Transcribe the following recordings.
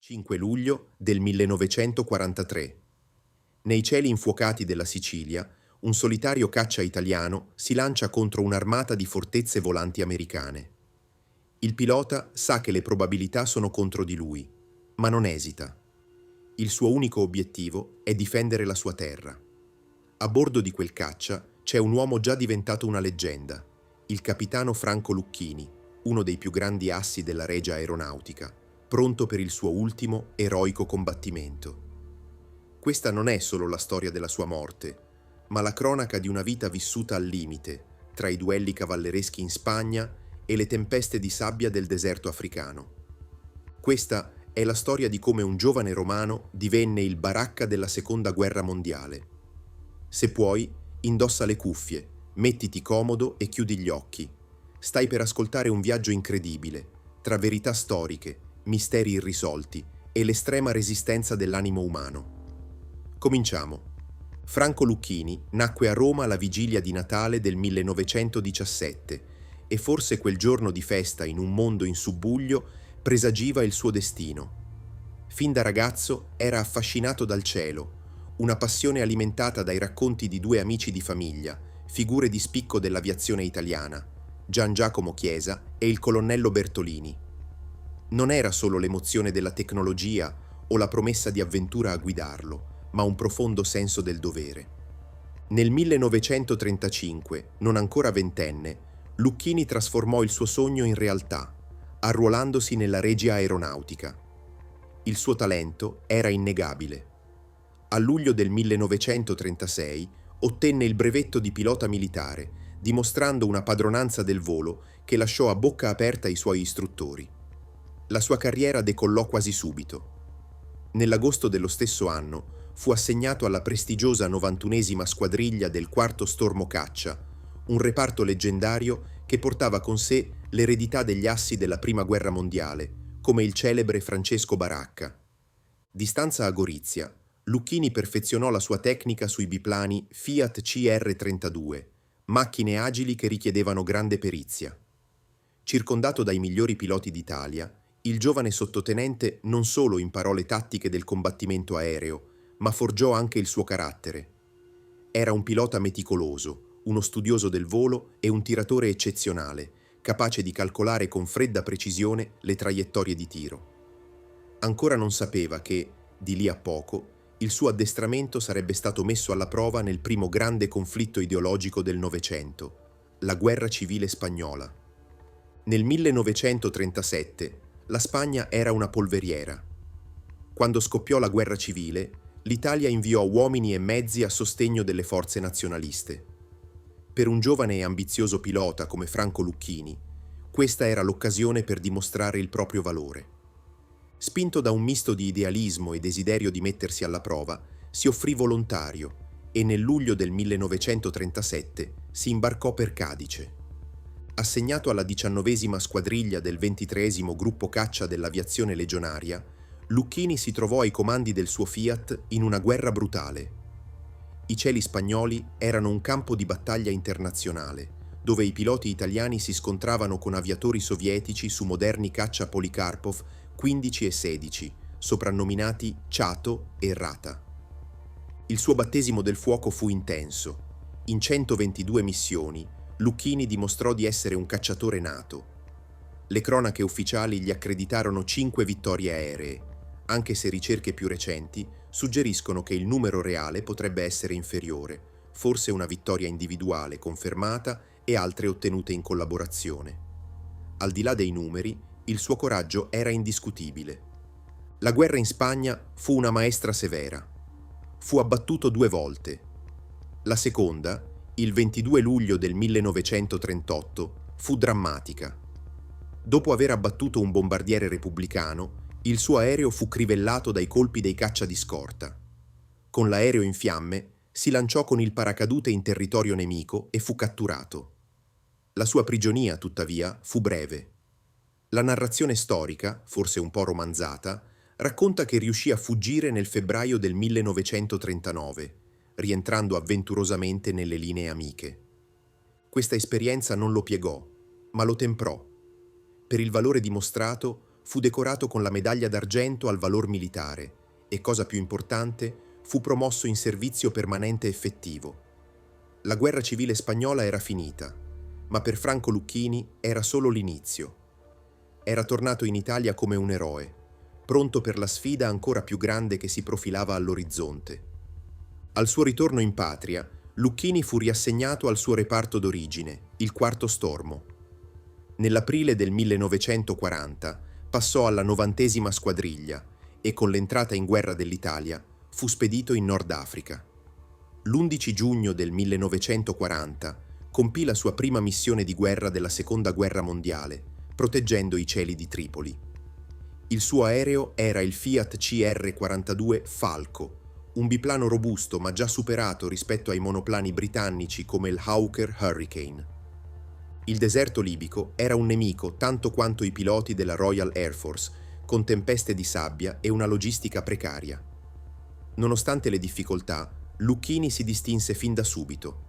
5 luglio del 1943. Nei cieli infuocati della Sicilia, un solitario caccia italiano si lancia contro un'armata di fortezze volanti americane. Il pilota sa che le probabilità sono contro di lui, ma non esita. Il suo unico obiettivo è difendere la sua terra. A bordo di quel caccia c'è un uomo già diventato una leggenda, il capitano Franco Lucchini, uno dei più grandi assi della Regia Aeronautica, pronto per il suo ultimo eroico combattimento. Questa non è solo la storia della sua morte, ma la cronaca di una vita vissuta al limite, tra i duelli cavallereschi in Spagna e le tempeste di sabbia del deserto africano. Questa è la storia di come un giovane romano divenne il baracca della Seconda Guerra Mondiale. Se puoi, indossa le cuffie, mettiti comodo e chiudi gli occhi. Stai per ascoltare un viaggio incredibile, tra verità storiche, misteri irrisolti e l'estrema resistenza dell'animo umano. Cominciamo. Franco Lucchini nacque a Roma alla vigilia di Natale del 1917 e forse quel giorno di festa in un mondo in subbuglio presagiva il suo destino. Fin da ragazzo era affascinato dal cielo, una passione alimentata dai racconti di due amici di famiglia, figure di spicco dell'aviazione italiana, Gian Giacomo Chiesa e il colonnello Bertolini. Non era solo l'emozione della tecnologia o la promessa di avventura a guidarlo, ma un profondo senso del dovere. Nel 1935, non ancora ventenne, Lucchini trasformò il suo sogno in realtà, arruolandosi nella Regia Aeronautica. Il suo talento era innegabile. A luglio del 1936 ottenne il brevetto di pilota militare, dimostrando una padronanza del volo che lasciò a bocca aperta i suoi istruttori. La sua carriera decollò quasi subito. Nell'agosto dello stesso anno fu assegnato alla prestigiosa 91esima squadriglia del quarto stormo caccia, un reparto leggendario che portava con sé l'eredità degli assi della Prima Guerra Mondiale, come il celebre Francesco Baracca. Di stanza a Gorizia, Lucchini perfezionò la sua tecnica sui biplani Fiat CR-32, macchine agili che richiedevano grande perizia. Circondato dai migliori piloti d'Italia, il giovane sottotenente non solo imparò le tattiche del combattimento aereo, ma forgiò anche il suo carattere. Era un pilota meticoloso, uno studioso del volo e un tiratore eccezionale, capace di calcolare con fredda precisione le traiettorie di tiro. Ancora non sapeva che, di lì a poco, il suo addestramento sarebbe stato messo alla prova nel primo grande conflitto ideologico del Novecento, la Guerra Civile Spagnola. Nel 1937 la Spagna era una polveriera. Quando scoppiò la guerra civile, l'Italia inviò uomini e mezzi a sostegno delle forze nazionaliste. Per un giovane e ambizioso pilota come Franco Lucchini, questa era l'occasione per dimostrare il proprio valore. Spinto da un misto di idealismo e desiderio di mettersi alla prova, si offrì volontario e nel luglio del 1937 si imbarcò per Cadice. Assegnato alla 19esima squadriglia del 23esimo gruppo caccia dell'aviazione legionaria, Lucchini si trovò ai comandi del suo Fiat in una guerra brutale. I cieli spagnoli erano un campo di battaglia internazionale, dove i piloti italiani si scontravano con aviatori sovietici su moderni caccia Polikarpov 15 e 16, soprannominati Chato e Rata. Il suo battesimo del fuoco fu intenso. In 122 missioni, Lucchini dimostrò di essere un cacciatore nato. Le cronache ufficiali gli accreditarono 5 vittorie aeree, anche se ricerche più recenti suggeriscono che il numero reale potrebbe essere inferiore, forse una vittoria individuale confermata e altre ottenute in collaborazione. Al di là dei numeri, il suo coraggio era indiscutibile. La guerra in Spagna fu una maestra severa. Fu abbattuto 2 volte. La seconda, il 22 luglio del 1938, fu drammatica. Dopo aver abbattuto un bombardiere repubblicano, il suo aereo fu crivellato dai colpi dei caccia di scorta. Con l'aereo in fiamme, si lanciò con il paracadute in territorio nemico e fu catturato. La sua prigionia, tuttavia, fu breve. La narrazione storica, forse un po' romanzata, racconta che riuscì a fuggire nel febbraio del 1939, rientrando avventurosamente nelle linee amiche. Questa esperienza non lo piegò, ma lo temprò. Per il valore dimostrato, fu decorato con la medaglia d'argento al valor militare e, cosa più importante, fu promosso in servizio permanente effettivo. La guerra civile spagnola era finita, ma per Franco Lucchini era solo l'inizio. Era tornato in Italia come un eroe, pronto per la sfida ancora più grande che si profilava all'orizzonte. Al suo ritorno in patria, Lucchini fu riassegnato al suo reparto d'origine, il Quarto Stormo. Nell'aprile del 1940 passò alla 90ª squadriglia e con l'entrata in guerra dell'Italia fu spedito in Nord Africa. L'11 giugno del 1940 compì la sua prima missione di guerra della Seconda Guerra Mondiale, proteggendo i cieli di Tripoli. Il suo aereo era il Fiat CR-42 Falco, un biplano robusto ma già superato rispetto ai monoplani britannici come il Hawker Hurricane. Il deserto libico era un nemico tanto quanto i piloti della Royal Air Force, con tempeste di sabbia e una logistica precaria. Nonostante le difficoltà, Lucchini si distinse fin da subito.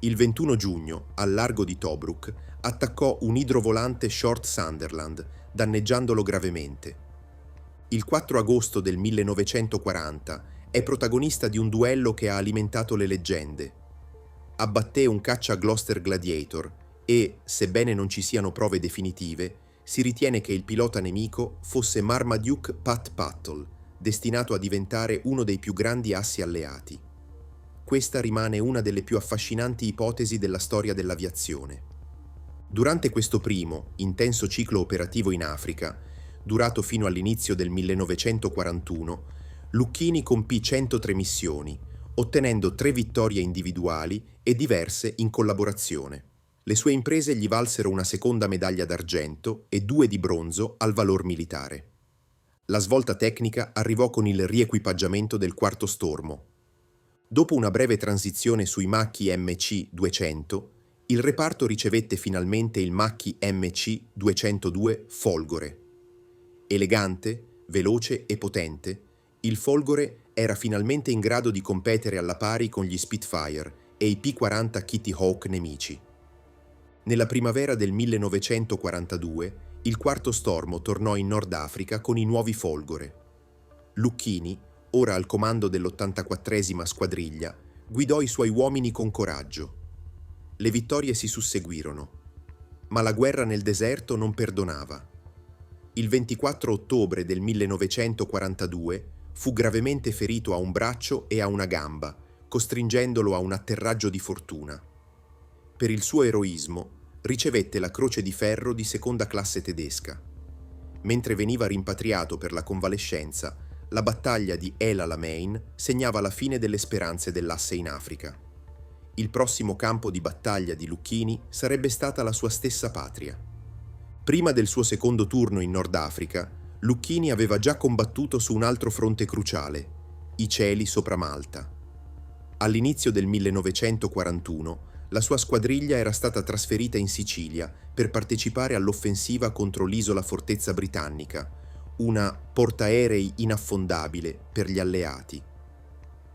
Il 21 giugno, al largo di Tobruk, attaccò un idrovolante Short Sunderland, danneggiandolo gravemente. Il 4 agosto del 1940 è protagonista di un duello che ha alimentato le leggende. Abbatté un caccia Gloster Gladiator e, sebbene non ci siano prove definitive, si ritiene che il pilota nemico fosse Marmaduke Pat Pattle, destinato a diventare uno dei più grandi assi alleati. Questa rimane una delle più affascinanti ipotesi della storia dell'aviazione. Durante questo primo, intenso ciclo operativo in Africa, durato fino all'inizio del 1941, Lucchini compì 103 missioni, ottenendo 3 vittorie individuali e diverse in collaborazione. Le sue imprese gli valsero una seconda medaglia d'argento e 2 di bronzo al valor militare. La svolta tecnica arrivò con il riequipaggiamento del Quarto Stormo. Dopo una breve transizione sui Macchi MC-200, il reparto ricevette finalmente il Macchi MC-202 Folgore. Elegante, veloce e potente, il Folgore era finalmente in grado di competere alla pari con gli Spitfire e i P-40 Kitty Hawk nemici. Nella primavera del 1942, il Quarto Stormo tornò in Nord Africa con i nuovi Folgore. Lucchini, ora al comando dell'84ª squadriglia, guidò i suoi uomini con coraggio. Le vittorie si susseguirono, ma la guerra nel deserto non perdonava. Il 24 ottobre del 1942 fu gravemente ferito a un braccio e a una gamba, costringendolo a un atterraggio di fortuna. Per il suo eroismo ricevette la Croce di Ferro di seconda classe tedesca. Mentre veniva rimpatriato per la convalescenza, la battaglia di El Alamein segnava la fine delle speranze dell'asse in Africa. Il prossimo campo di battaglia di Lucchini sarebbe stata la sua stessa patria. Prima del suo secondo turno in Nord Africa, Lucchini aveva già combattuto su un altro fronte cruciale, i cieli sopra Malta. All'inizio del 1941, la sua squadriglia era stata trasferita in Sicilia per partecipare all'offensiva contro l'isola fortezza britannica, una portaerei inaffondabile per gli alleati.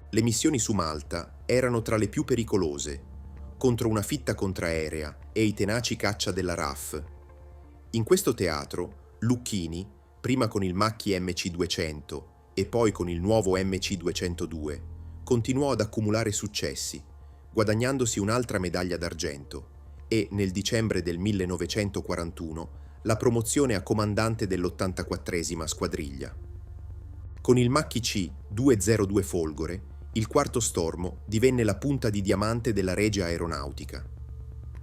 Le missioni su Malta erano tra le più pericolose, contro una fitta contraerea e i tenaci caccia della RAF. In questo teatro, Lucchini, prima con il Macchi MC-200 e poi con il nuovo MC-202, continuò ad accumulare successi, guadagnandosi un'altra medaglia d'argento e, nel dicembre del 1941, la promozione a comandante dell'84ª squadriglia. Con il Macchi C-202 Folgore, il Quarto Stormo divenne la punta di diamante della Regia Aeronautica.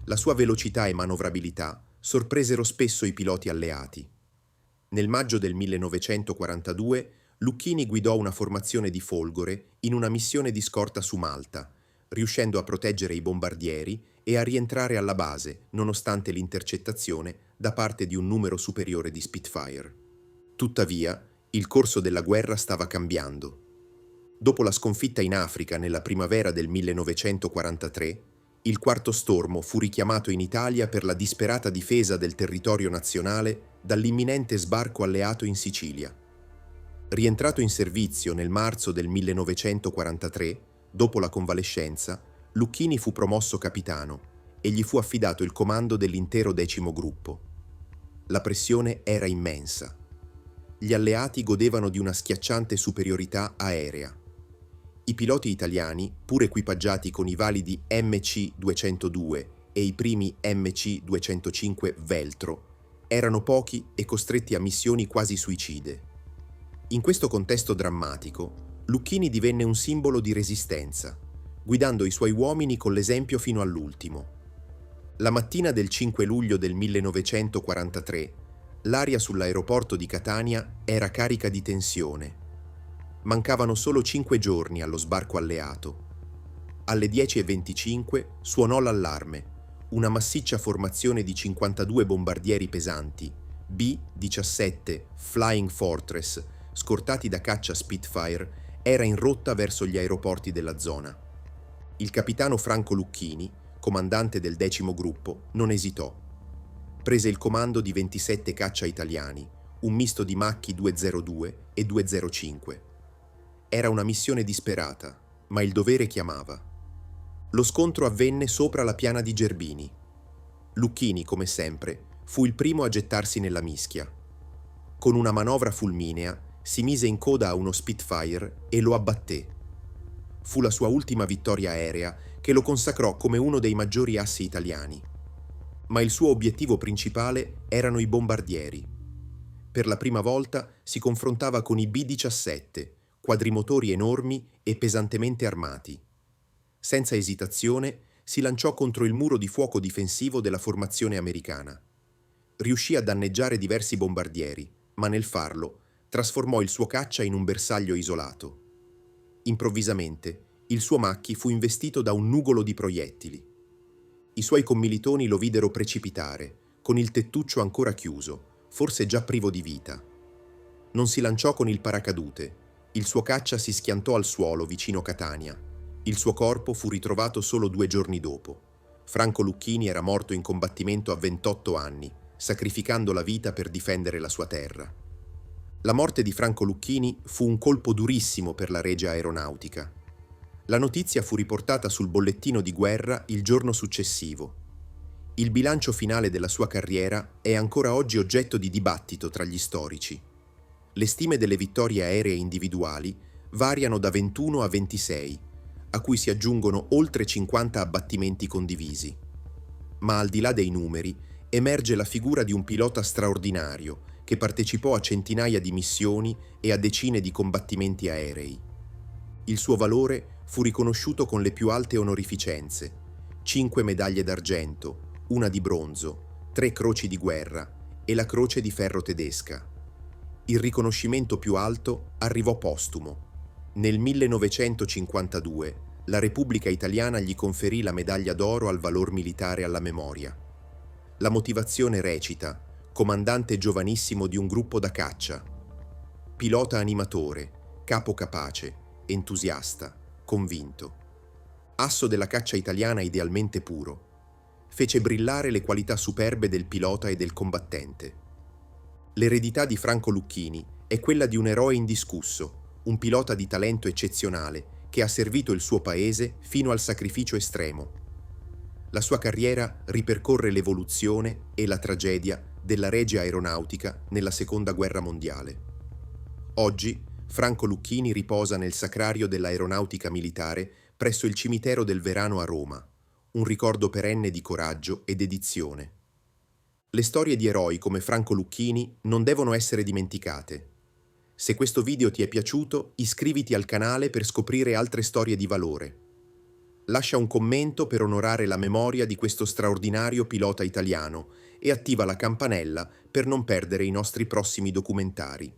La sua velocità e manovrabilità sorpresero spesso i piloti alleati. Nel maggio del 1942, Lucchini guidò una formazione di Folgore in una missione di scorta su Malta, riuscendo a proteggere i bombardieri e a rientrare alla base, nonostante l'intercettazione da parte di un numero superiore di Spitfire. Tuttavia, il corso della guerra stava cambiando. Dopo la sconfitta in Africa nella primavera del 1943, il Quarto Stormo fu richiamato in Italia per la disperata difesa del territorio nazionale dall'imminente sbarco alleato in Sicilia. Rientrato in servizio nel marzo del 1943, dopo la convalescenza, Lucchini fu promosso capitano e gli fu affidato il comando dell'intero 10° gruppo. La pressione era immensa. gli alleati godevano di una schiacciante superiorità aerea. I piloti italiani, pur equipaggiati con i validi MC-202 e i primi MC-205 Veltro, erano pochi e costretti a missioni quasi suicide. In questo contesto drammatico, Lucchini divenne un simbolo di resistenza, guidando i suoi uomini con l'esempio fino all'ultimo. La mattina del 5 luglio del 1943, l'aria sull'aeroporto di Catania era carica di tensione. Mancavano solo 5 giorni allo sbarco alleato. Alle 10:25 suonò l'allarme. Una massiccia formazione di 52 bombardieri pesanti, B-17 Flying Fortress, scortati da caccia Spitfire, era in rotta verso gli aeroporti della zona. Il capitano Franco Lucchini, comandante del 10° gruppo, non esitò. Prese il comando di 27 caccia italiani, un misto di Macchi 202 e 205. Era una missione disperata, ma il dovere chiamava. Lo scontro avvenne sopra la piana di Gerbini. Lucchini, come sempre, fu il primo a gettarsi nella mischia. Con una manovra fulminea, si mise in coda a uno Spitfire e lo abbatté. Fu la sua ultima vittoria aerea che lo consacrò come uno dei maggiori assi italiani. Ma il suo obiettivo principale erano i bombardieri. Per la prima volta si confrontava con i B-17, quadrimotori enormi e pesantemente armati. Senza esitazione si lanciò contro il muro di fuoco difensivo della formazione americana. Riuscì a danneggiare diversi bombardieri, ma nel farlo trasformò il suo caccia in un bersaglio isolato. Improvvisamente, il suo Macchi fu investito da un nugolo di proiettili. I suoi commilitoni lo videro precipitare, con il tettuccio ancora chiuso, forse già privo di vita. Non si lanciò con il paracadute. Il suo caccia si schiantò al suolo vicino Catania. Il suo corpo fu ritrovato solo 2 giorni dopo. Franco Lucchini era morto in combattimento a 28 anni, sacrificando la vita per difendere la sua terra. La morte di Franco Lucchini fu un colpo durissimo per la Regia Aeronautica. La notizia fu riportata sul bollettino di guerra il giorno successivo. Il bilancio finale della sua carriera è ancora oggi oggetto di dibattito tra gli storici. Le stime delle vittorie aeree individuali variano da 21 a 26, a cui si aggiungono oltre 50 abbattimenti condivisi. Ma al di là dei numeri, emerge la figura di un pilota straordinario che partecipò a centinaia di missioni e a decine di combattimenti aerei. Il suo valore fu riconosciuto con le più alte onorificenze: 5 medaglie d'argento, 1 di bronzo, 3 croci di guerra e la Croce di Ferro tedesca. Il riconoscimento più alto arrivò postumo. Nel 1952 la Repubblica Italiana gli conferì la medaglia d'oro al valor militare alla memoria. La motivazione recita: comandante giovanissimo di un gruppo da caccia, pilota animatore, capo capace, entusiasta, convinto. Asso della caccia italiana idealmente puro. Fece brillare le qualità superbe del pilota e del combattente. L'eredità di Franco Lucchini è quella di un eroe indiscusso, un pilota di talento eccezionale che ha servito il suo paese fino al sacrificio estremo. La sua carriera ripercorre l'evoluzione e la tragedia della Regia Aeronautica nella Seconda Guerra Mondiale. Oggi Franco Lucchini riposa nel sacrario dell'aeronautica militare presso il cimitero del Verano a Roma, un ricordo perenne di coraggio e dedizione. Le storie di eroi come Franco Lucchini non devono essere dimenticate. Se questo video ti è piaciuto, iscriviti al canale per scoprire altre storie di valore. Lascia un commento per onorare la memoria di questo straordinario pilota italiano e attiva la campanella per non perdere i nostri prossimi documentari.